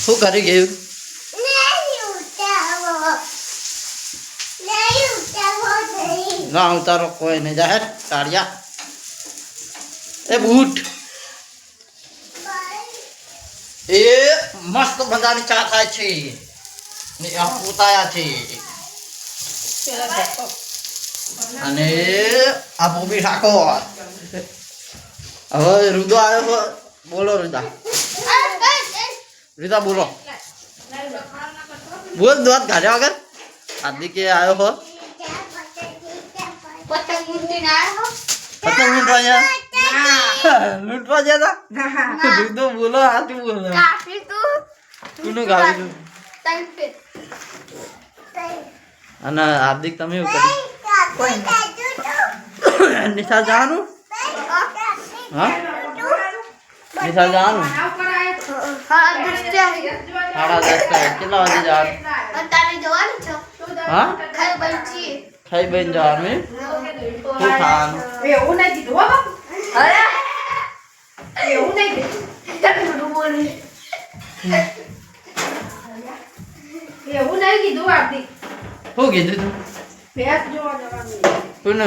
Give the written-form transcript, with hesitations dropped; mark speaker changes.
Speaker 1: શું કરી ગયું ના ઉતારો કોઈ નહીં જાહેર કાઢ્યા એ બૂટ એ મસ્ત મજાની ચા થાય છે ઉતાયા છે અને આ ભૂમિ ઠાકોર હવે રુદો આવ્યો બોલો રુદા રીતા બોલો બોલ દોત ગાડ્યા વગર હાર્દિક આવ્યો હો પતંગ લૂંટવા ગયા હતા રુદો બોલો હાથી બોલો તું ગાવી અને હાર્દિક તમે એવું કર્યું નિશાળ જવાનું હા નિશાળ જવાનું 10:30 કેટલા વાગે જવાનું હા ખાઈ બન જવાનું શું ખાવાનું
Speaker 2: એવું નહીં કીધું અરે એવું નહીં એવું નહીં કીધું હાર્દિક
Speaker 1: શું કીધું તું
Speaker 2: ભેંસ જોવા જવાનું
Speaker 1: કોને